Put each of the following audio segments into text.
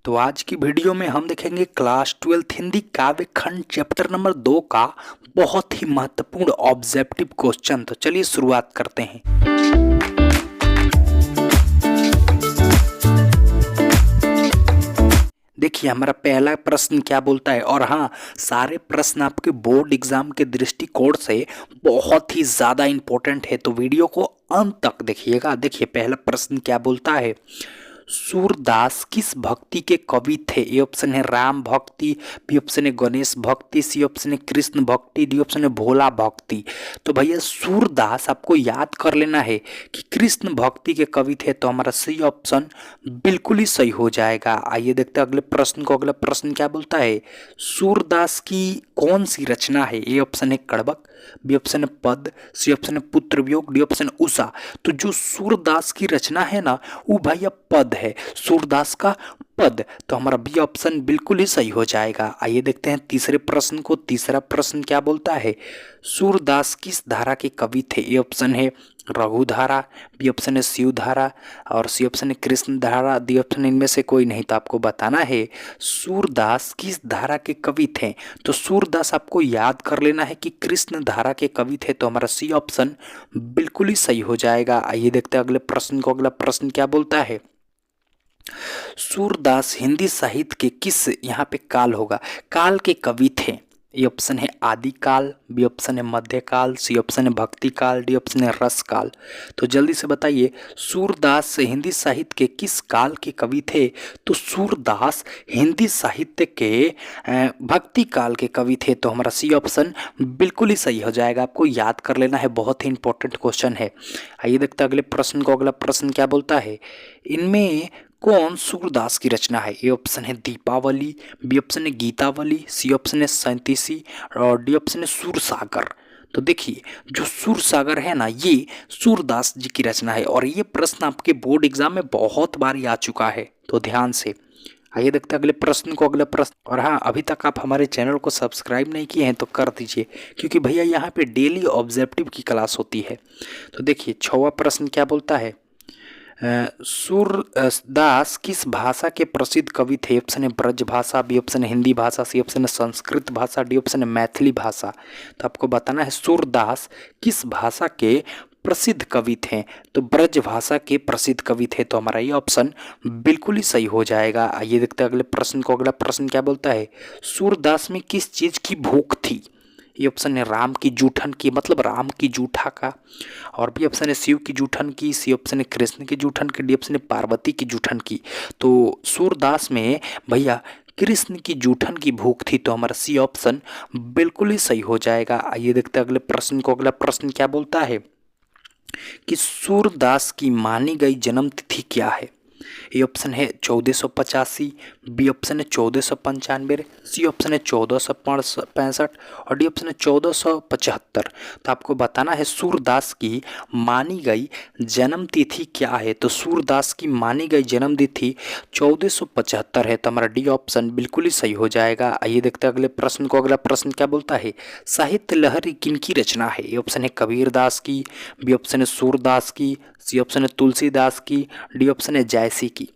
तो आज की वीडियो में हम देखेंगे क्लास 12 हिंदी काव्य खंड चैप्टर नंबर 2 का बहुत ही महत्वपूर्ण ऑब्जेक्टिव क्वेश्चन। तो चलिए शुरुआत करते हैं। देखिए हमारा पहला प्रश्न क्या बोलता है, और हाँ, सारे प्रश्न आपके बोर्ड एग्जाम के दृष्टिकोण से बहुत ही ज़्यादा इंपॉर्टेंट है, तो वीडियो को अंत तक देखिएगा। देखिए पहला प्रश्न क्या बोलता है, सूरदास किस भक्ति के कवि थे? ए ऑप्शन है राम भक्ति, बी ऑप्शन है गणेश भक्ति, सी ऑप्शन है कृष्ण भक्ति, डी ऑप्शन है भोला भक्ति। तो भैया सूरदास आपको याद कर लेना है कि कृष्ण भक्ति के कवि थे, तो हमारा सी ऑप्शन बिल्कुल ही सही हो जाएगा। आइए देखते हैं अगले प्रश्न को। अगला प्रश्न क्या बोलता है, सूरदास की कौन सी रचना है? ए ऑप्शन है कड़बक, बी ऑप्शन है पद, सी ऑप्शन है पुत्र वियोग, डी ऑप्शन है उषा। तो जो सूरदास की रचना है ना, वो भैया पद है, सूरदास का पद। तो हमारा बी ऑप्शन बिल्कुल ही सही हो जाएगा। आइए देखते हैं तीसरे प्रश्न को। तीसरा प्रश्न क्या बोलता है, सूरदास किस धारा के कवि थे? ए ऑप्शन है रघुधारा, बी ऑप्शन है शिवधारा, और सी ऑप्शन है कृष्ण धारा, डी ऑप्शन इनमें से कोई नहीं। तो आपको बताना है सूरदास किस धारा के कवि थे। तो सूरदास आपको याद कर लेना है कि कृष्ण धारा के कवि थे, तो हमारा सी ऑप्शन बिल्कुल ही सही हो जाएगा। आइए देखते हैं अगले प्रश्न को। अगला प्रश्न क्या बोलता है, सूरदास हिंदी साहित्य के किस, यहाँ पे काल होगा, काल के कवि थे? ए ऑप्शन है आदिकाल, बी ऑप्शन है मध्यकाल, सी ऑप्शन है भक्ति काल, डी ऑप्शन है रस काल। तो जल्दी से बताइए सूरदास हिंदी साहित्य के किस काल के कवि थे? तो सूरदास हिंदी साहित्य के भक्ति काल के कवि थे, तो हमारा सी ऑप्शन बिल्कुल ही सही हो जाएगा। आपको याद कर लेना है, बहुत ही इंपॉर्टेंट क्वेश्चन है। आइए देखते हैं अगले प्रश्न को। अगला प्रश्न क्या बोलता है, इनमें कौन सूरदास की रचना है? ए ऑप्शन है दीपावली, बी ऑप्शन है गीतावली, सी ऑप्शन है सैंतीसी, और डी ऑप्शन है सूरसागर। तो देखिए जो सूरसागर है ना, ये सूरदास जी की रचना है, और ये प्रश्न आपके बोर्ड एग्जाम में बहुत बार आ चुका है, तो ध्यान से। आइए देखते हैं अगले प्रश्न को। अगला प्रश्न, और हाँ, अभी तक आप हमारे चैनल को सब्सक्राइब नहीं किए हैं तो कर दीजिए, क्योंकि भैया यहाँ पे डेली ऑब्जेक्टिव की क्लास होती है। तो देखिए छठवां प्रश्न क्या बोलता है, सूरदास किस भाषा के प्रसिद्ध कवि थे? ऑप्शन है ब्रज भाषा, बी ऑप्शन है हिंदी भाषा, सी ऑप्शन है संस्कृत भाषा, डी ऑप्शन है मैथिली भाषा। तो आपको बताना है सूरदास किस भाषा के प्रसिद्ध कवि थे। तो ब्रज भाषा के प्रसिद्ध कवि थे, तो हमारा ये ऑप्शन बिल्कुल ही सही हो जाएगा। आइए देखते हैं अगले प्रश्न को। अगला प्रश्न क्या बोलता है, सूरदास में किस चीज की भूख थी? ये ऑप्शन है राम की जूठन की, मतलब राम की जूठा का, और बी ऑप्शन है शिव की जूठन की, सी ऑप्शन है कृष्ण की जूठन की, डी ऑप्शन है पार्वती की जूठन की। तो सूरदास में भैया कृष्ण की जूठन की भूख थी, तो हमारा सी ऑप्शन बिल्कुल ही सही हो जाएगा। आइए देखते हैं अगले प्रश्न को। अगला प्रश्न क्या बोलता है कि सूरदास की मानी गई जन्म तिथि क्या है? ए ऑप्शन है 1485, बी ऑप्शन है 1495, सी ऑप्शन है 1465, और डी ऑप्शन है 1475। तो आपको बताना है सूरदास की मानी गई जन्म तिथि क्या है। तो सूरदास की मानी गई जन्म तिथि 1475 है, तो हमारा डी ऑप्शन बिल्कुल ही सही हो जाएगा। आइए देखते हैं अगले प्रश्न को। अगला प्रश्न क्या बोलता है, साहित्य लहरी किनकी रचना है? ए ऑप्शन है कबीरदास की, बी ऑप्शन है सूरदास की, सी ऑप्शन है तुलसीदास की, डी ऑप्शन है जयसी की।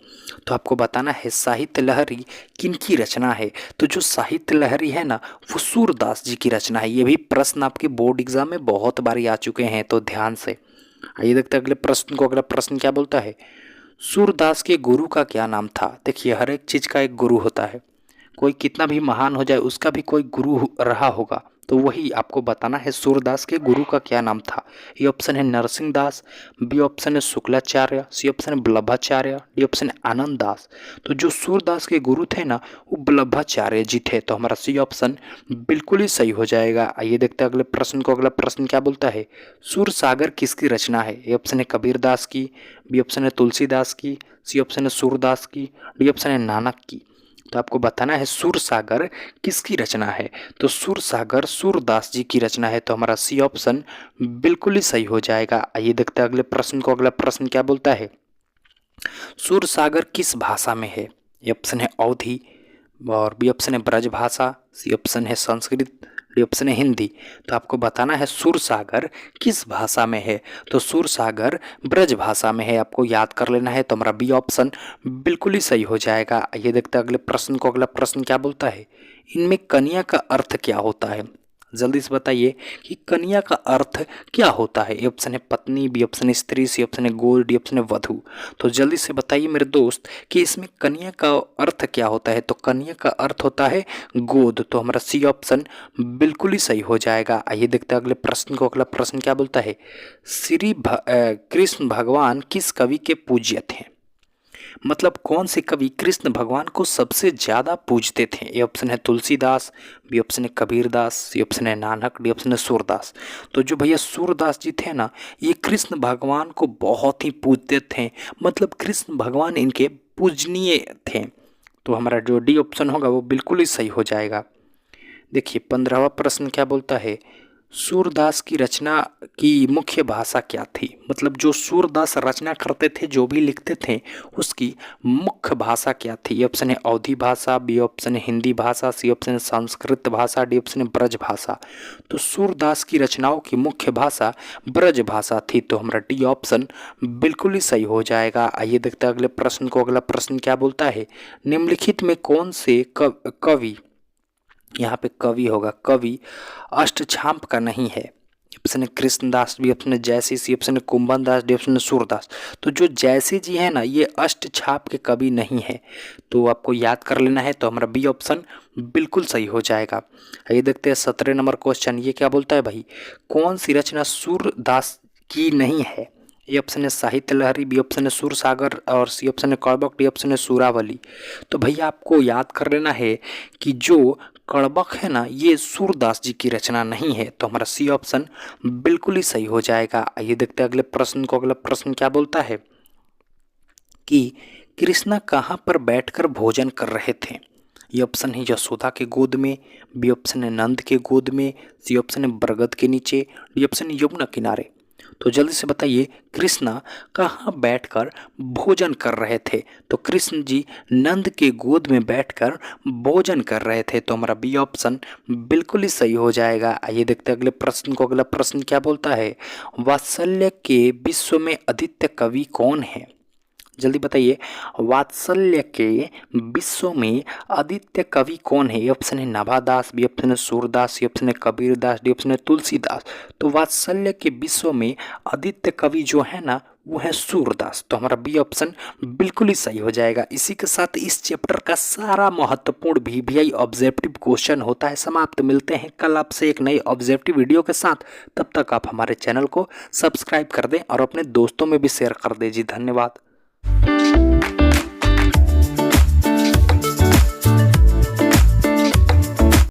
तो आपको बताना है साहित्य लहरी किनकी रचना है। तो जो साहित्य लहरी है ना, वो सूरदास जी की रचना है। ये भी प्रश्न आपके बोर्ड एग्जाम में बहुत बार आ चुके हैं, तो ध्यान से। आइए देखते हैं अगले प्रश्न को। अगला प्रश्न क्या बोलता है, सूरदास के गुरु का क्या नाम था? देखिए हर एक चीज का एक गुरु होता है, कोई कितना भी महान हो जाए उसका भी कोई गुरु रहा होगा, तो वही आपको बताना है सूरदास के गुरु का क्या नाम था। ये ऑप्शन है नरसिंह दास, बी ऑप्शन है शुक्लाचार्य, सी ऑप्शन है वल्लभाचार्य, डी ऑप्शन है आनंद दास। तो जो सूरदास के गुरु थे ना, वो वल्लभाचार्य जी थे, तो हमारा सी ऑप्शन बिल्कुल ही सही हो जाएगा। आइए देखते हैं अगले प्रश्न को। अगला प्रश्न क्या बोलता है, सूरसागर किसकी रचना है? ए ऑप्शन है कबीरदास की, बी ऑप्शन है तुलसीदास की, सी ऑप्शन है सूरदास की, डी ऑप्शन है नानक की। तो आपको बताना है सूरसागर किसकी रचना है। तो सूरसागर सूरदास जी की रचना है, तो हमारा सी ऑप्शन बिल्कुल ही सही हो जाएगा। आइए देखते हैं अगले प्रश्न को। अगला प्रश्न क्या बोलता है, सूरसागर किस भाषा में है? ए ऑप्शन है अवधी, और बी ऑप्शन है ब्रज भाषा, सी ऑप्शन है संस्कृत, डी ऑप्शन है हिंदी। तो आपको बताना है सूरसागर किस भाषा में है, तो सूरसागर ब्रज भाषा में है, आपको याद कर लेना है। तो हमारा बी ऑप्शन बिल्कुल ही सही हो जाएगा। ये देखते हैं अगले प्रश्न को। अगला प्रश्न क्या बोलता है, इनमें कन्या का अर्थ क्या होता है। जल्दी से बताइए कि कन्या का अर्थ क्या होता है। ए ऑप्शन है पत्नी, बी ऑप्शन है स्त्री, सी ऑप्शन है गोल, डी ऑप्शन है वधू। तो जल्दी से बताइए मेरे दोस्त कि इसमें कन्या का अर्थ क्या होता है। तो कन्या का अर्थ होता है गोद। तो हमारा सी ऑप्शन बिल्कुल ही सही हो जाएगा। आइए देखते हैं अगले प्रश्न को। अगला प्रश्न क्या बोलता है, कृष्ण भगवान किस कवि के पूज्य थे। मतलब कौन से कवि कृष्ण भगवान को सबसे ज्यादा पूजते थे। ए ऑप्शन है तुलसीदास, बी ऑप्शन है कबीरदास, सी ऑप्शन है नानक, डी ऑप्शन है सूरदास। तो जो भैया सूरदास जी थे ना, ये कृष्ण भगवान को बहुत ही पूजते थे, मतलब कृष्ण भगवान इनके पूजनीय थे। तो हमारा जो डी ऑप्शन होगा वो बिल्कुल ही सही हो जाएगा। देखिए 15वां प्रश्न क्या बोलता है, सूरदास की रचना की मुख्य भाषा क्या थी। मतलब जो सूरदास रचना करते थे, जो भी लिखते थे, उसकी मुख्य भाषा क्या थी। ए ऑप्शन है अवधी भाषा, बी ऑप्शन है हिंदी भाषा, सी ऑप्शन है संस्कृत भाषा, डी ऑप्शन है ब्रज भाषा। तो सूरदास की रचनाओं की मुख्य भाषा ब्रज भाषा थी। तो हमारा डी ऑप्शन बिल्कुल ही सही हो जाएगा। आइए देखते हैं अगले प्रश्न को। अगला प्रश्न क्या बोलता है, निम्नलिखित में कौन से कवि, यहाँ पे कवि होगा, कवि अष्टछाप का नहीं है। ऑप्शन है कृष्णदास, बी ऑप्शन है जयसी, सी ऑप्शन है कुंभन दास, डी ऑप्शन है सूरदास। तो जो जयसी जी है ना, ये अष्टछाप के कवि नहीं है, तो आपको याद कर लेना है। तो हमारा बी ऑप्शन बिल्कुल सही हो जाएगा। ये देखते हैं 17 नंबर क्वेश्चन। ये क्या बोलता है भाई, कौन सी रचना सूरदास की नहीं है। ए ऑप्शन है साहित्य लहरी, बी ऑप्शन है सूरसागर, और सी ऑप्शन है कड़बक, डी ऑप्शन है सूरावली। तो भैया आपको याद कर लेना है कि जो कड़बक है ना, ये सूरदास जी की रचना नहीं है। तो हमारा सी ऑप्शन बिल्कुल ही सही हो जाएगा। आइए देखते हैं अगले प्रश्न को। अगला प्रश्न क्या बोलता है कि कृष्णा कहाँ पर बैठकर भोजन कर रहे थे। ये ऑप्शन है यशोदा के गोद में, बी ऑप्शन है नंद के गोद में, सी ऑप्शन है बरगद के नीचे, डी ऑप्शन है यमुना किनारे। तो जल्दी से बताइए कृष्णा कहाँ बैठकर भोजन कर रहे थे। तो कृष्ण जी नंद के गोद में बैठकर भोजन कर रहे थे। तो हमारा बी ऑप्शन बिल्कुल ही सही हो जाएगा। आइए देखते हैं अगले प्रश्न को। अगला प्रश्न क्या बोलता है, वात्सल्य के विश्व में अद्वितीय कवि कौन है। जल्दी बताइए, वात्सल्य के विश्व में अद्वितीय कवि कौन है। ऑप्शन है नभादास, बी ऑप्शन है सूरदास, सी ऑप्शन है कबीरदास, डी ऑप्शन है तुलसीदास। तो वात्सल्य के विश्व में अद्वितीय कवि जो है ना, वो है सूरदास। तो हमारा बी ऑप्शन बिल्कुल ही सही हो जाएगा। इसी के साथ इस चैप्टर का सारा महत्वपूर्ण VVI ऑब्जेक्टिव क्वेश्चन होता है समाप्त। मिलते हैं कल आपसे एक नई ऑब्जेक्टिव वीडियो के साथ। तब तक आप हमारे चैनल को सब्सक्राइब कर दें और अपने दोस्तों में भी शेयर कर दें। जी धन्यवाद।